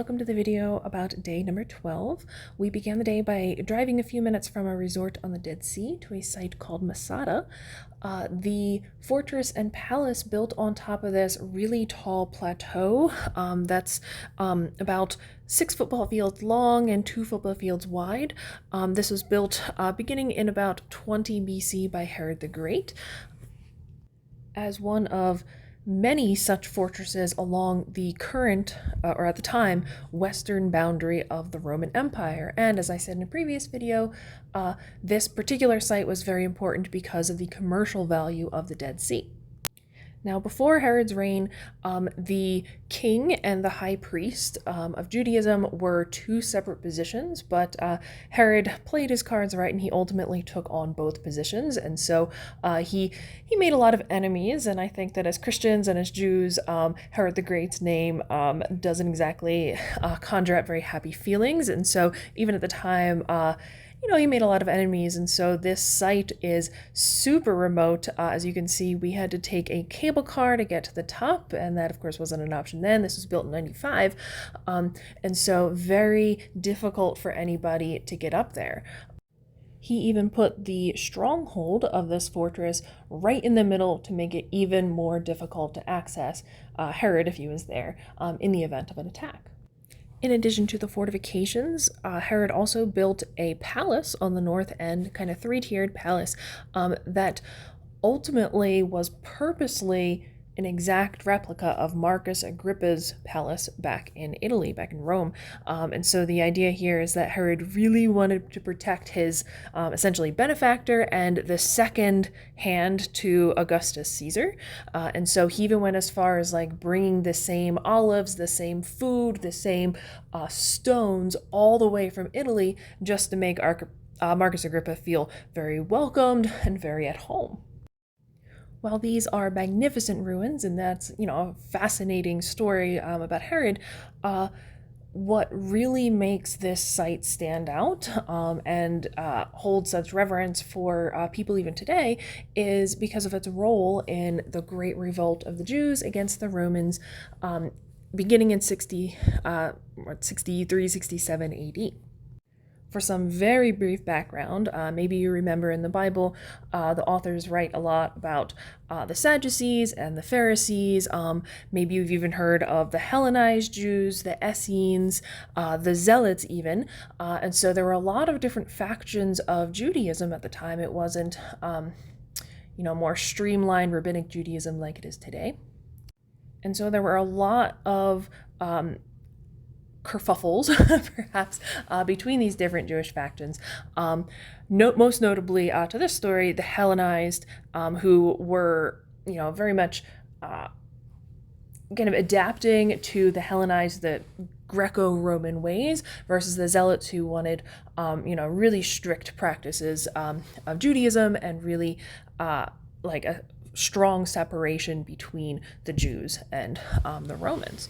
welcome to the video about day number 12. We began the day by driving a few minutes from a resort on the Dead Sea to a site called Masada. The fortress and palace built on top of this really tall plateau that's about 6 football fields long and 2 football fields wide. This was built beginning in about 20 BC by Herod the Great as one of many such fortresses along the current, or at the time, western boundary of the Roman Empire. And as I said in a previous video, this particular site was very important because of the commercial value of the Dead Sea. Now, before Herod's reign, the king and the high priest of Judaism were two separate positions, but Herod played his cards right and he ultimately took on both positions. And so he made a lot of enemies, and I think that as Christians and as Jews, Herod the Great's name doesn't exactly conjure up very happy feelings. And so even at the time, he made a lot of enemies, and so this site is super remote. As you can see, we had to take a cable car to get to the top, and that, of course, wasn't an option then. This was built in 95, and so very difficult for anybody to get up there. He even put the stronghold of this fortress right in the middle to make it even more difficult to access Herod, if he was there, in the event of an attack. In addition to the fortifications, Herod also built a palace on the north end, kind of three-tiered palace, that ultimately was purposely an exact replica of Marcus Agrippa's palace back in Italy, back in Rome. And so the idea here is that Herod really wanted to protect his essentially benefactor and the second hand to Augustus Caesar. And so he even went as far as bringing the same olives, the same food, the same stones all the way from Italy just to make Marcus Agrippa feel very welcomed and very at home. While these are magnificent ruins, and that's, a fascinating story about Herod, what really makes this site stand out and hold such reverence for people even today is because of its role in the Great Revolt of the Jews against the Romans beginning in 63, 67 AD. For some very brief background, maybe you remember in the Bible, the authors write a lot about the Sadducees and the Pharisees. Maybe you've even heard of the Hellenized Jews, the Essenes, the Zealots even. And so there were a lot of different factions of Judaism at the time. It wasn't, more streamlined rabbinic Judaism like it is today. And so there were a lot of kerfuffles, perhaps, between these different Jewish factions. Most notably to this story, the Hellenized, who were, very much kind of adapting to the Hellenized, the Greco-Roman ways, versus the Zealots who wanted, really strict practices of Judaism and really a strong separation between the Jews and the Romans.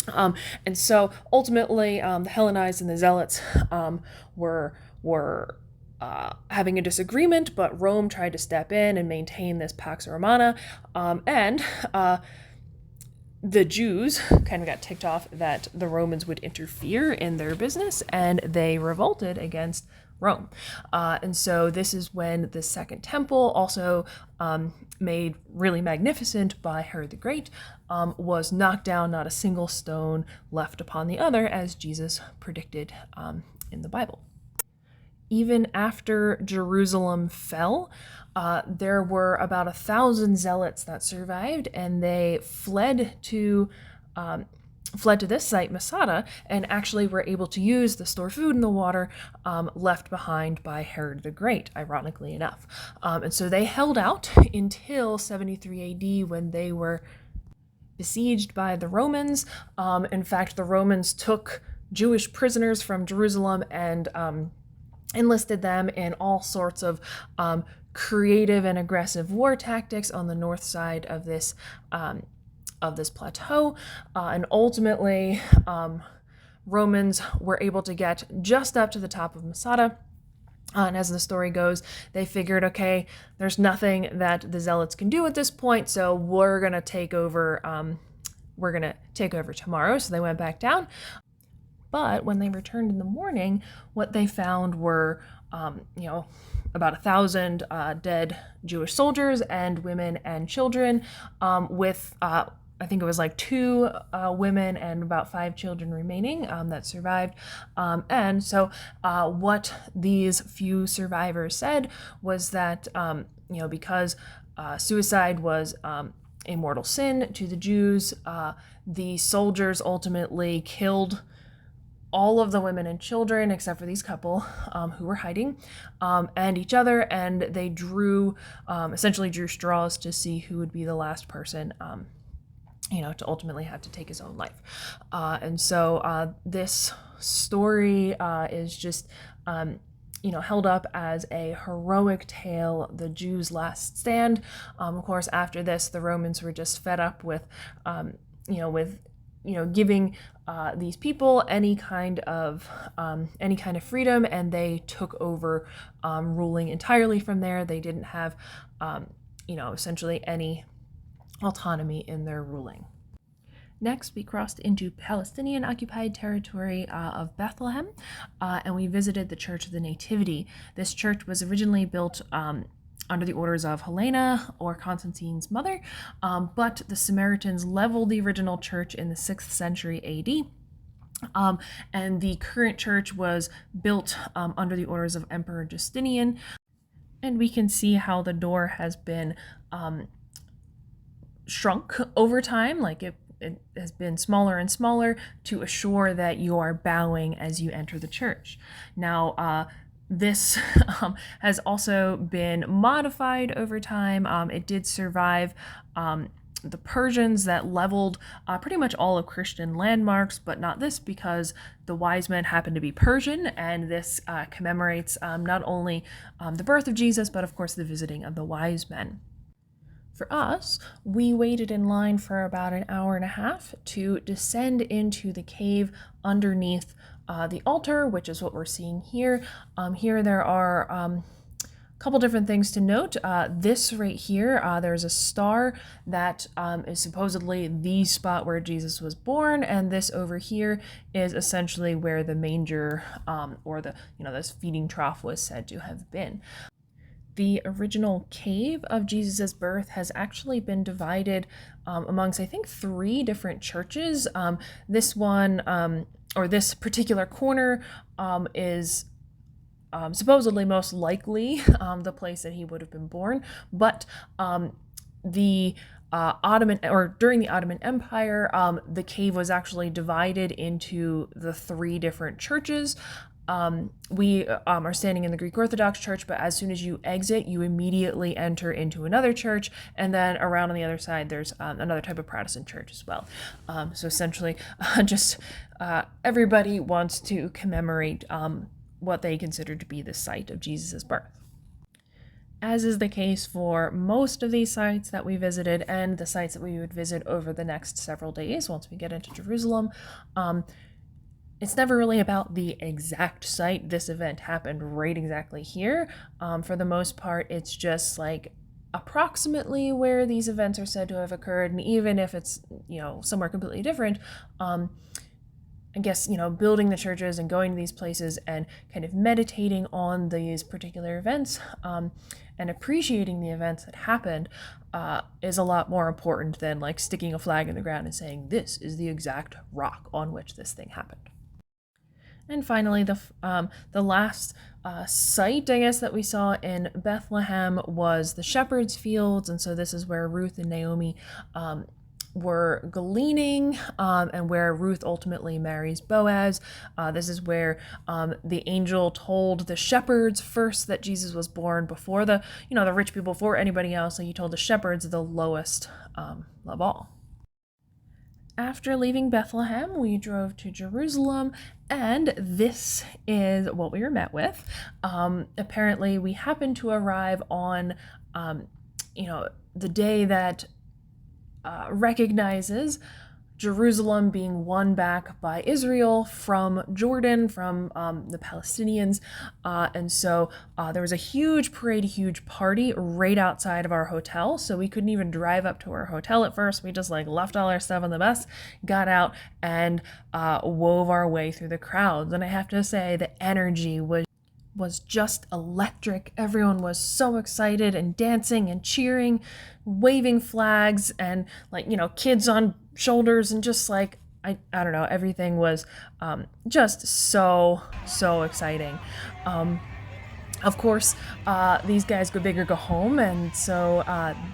And so ultimately, the Hellenized and the Zealots were having a disagreement, but Rome tried to step in and maintain this Pax Romana, and the Jews kind of got ticked off that the Romans would interfere in their business, and they revolted against Rome. And so this is when the Second Temple, also made really magnificent by Herod the Great, was knocked down, not a single stone left upon the other, as Jesus predicted in the Bible. Even after Jerusalem fell, there were about 1,000 zealots that survived, and they fled to this site, Masada, and actually were able to use the store food and the water left behind by Herod the Great, ironically enough. And so they held out until 73 AD when they were besieged by the Romans. In fact, the Romans took Jewish prisoners from Jerusalem and enlisted them in all sorts of creative and aggressive war tactics on the north side of this plateau, and ultimately Romans were able to get just up to the top of Masada. And as the story goes, they figured, okay, there's nothing that the Zealots can do at this point, so we're gonna take over tomorrow. So they went back down. But when they returned in the morning, what they found were, about 1,000 dead Jewish soldiers and women and children, with I think it was like 2 women and about 5 children remaining that survived. And so what these few survivors said was that, because suicide was a mortal sin to the Jews, the soldiers ultimately killed all of the women and children except for these couple who were hiding, and each other, and they essentially drew straws to see who would be the last person to ultimately have to take his own life. And so this story is just held up as a heroic tale, the Jews' last stand. Of course, after this, the Romans were just fed up with giving these people any kind of freedom, and they took over ruling entirely from there. They didn't have, essentially any autonomy in their ruling. Next, we crossed into Palestinian-occupied territory of Bethlehem, and we visited the Church of the Nativity. This church was originally built under the orders of Helena, or Constantine's mother, but the Samaritans leveled the original church in the 6th century AD. And the current church was built under the orders of Emperor Justinian, and we can see how the door has been shrunk over time, like it has been smaller and smaller to assure that you are bowing as you enter the church. Now, this has also been modified over time. It did survive the Persians that leveled pretty much all of Christian landmarks, but not this, because the wise men happened to be Persian, and this commemorates not only the birth of Jesus, but of course the visiting of the wise men. For us, we waited in line for about an hour and a half to descend into the cave underneath the altar, which is what we're seeing here. Here there are a couple different things to note. This right here, there's a star that is supposedly the spot where Jesus was born, and this over here is essentially where the manger or this feeding trough was said to have been. The original cave of Jesus' birth has actually been divided amongst, I think, 3 different churches. This one, or this particular corner, is supposedly most likely the place that he would have been born, but during the Ottoman Empire, the cave was actually divided into the 3 different churches. We are standing in the Greek Orthodox Church, but as soon as you exit, you immediately enter into another church, and then around on the other side, there's another type of Protestant church as well. So essentially, everybody wants to commemorate what they consider to be the site of Jesus' birth. As is the case for most of these sites that we visited, and the sites that we would visit over the next several days once we get into Jerusalem, it's never really about the exact site. This event happened right exactly here. For the most part, it's just like approximately where these events are said to have occurred, and even if it's somewhere completely different, I guess building the churches and going to these places and kind of meditating on these particular events and appreciating the events that happened is a lot more important than like sticking a flag in the ground and saying this is the exact rock on which this thing happened. And finally, the last site, I guess, that we saw in Bethlehem was the shepherd's fields, and so this is where Ruth and Naomi were gleaning, and where Ruth ultimately marries Boaz. This is where the angel told the shepherds first that Jesus was born before the rich people, before anybody else. So he told the shepherds, the lowest of all. After leaving Bethlehem, we drove to Jerusalem, and this is what we were met with. Apparently, we happened to arrive on, the day that recognizes Jerusalem being won back by Israel from Jordan, from the Palestinians. And so there was a huge parade, huge party right outside of our hotel. So we couldn't even drive up to our hotel at first. We just like left all our stuff on the bus, got out, and wove our way through the crowds. And I have to say, the energy was just electric. Everyone was so excited and dancing and cheering, waving flags, and like, you know, kids on shoulders, and just like I don't know, everything was just so exciting. Of course, these guys go big or go home, and so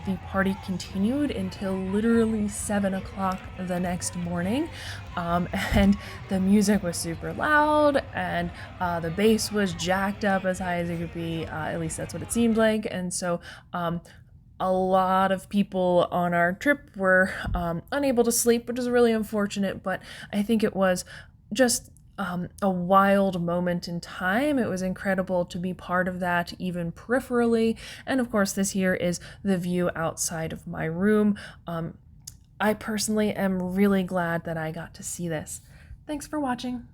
the party continued until literally 7 o'clock the next morning. And the music was super loud, and the bass was jacked up as high as it could be, at least that's what it seemed like. And so a lot of people on our trip were unable to sleep, which is really unfortunate, but I think it was just a wild moment in time. It was incredible to be part of that, even peripherally. And of course, this here is the view outside of my room. I personally am really glad that I got to see this. Thanks for watching.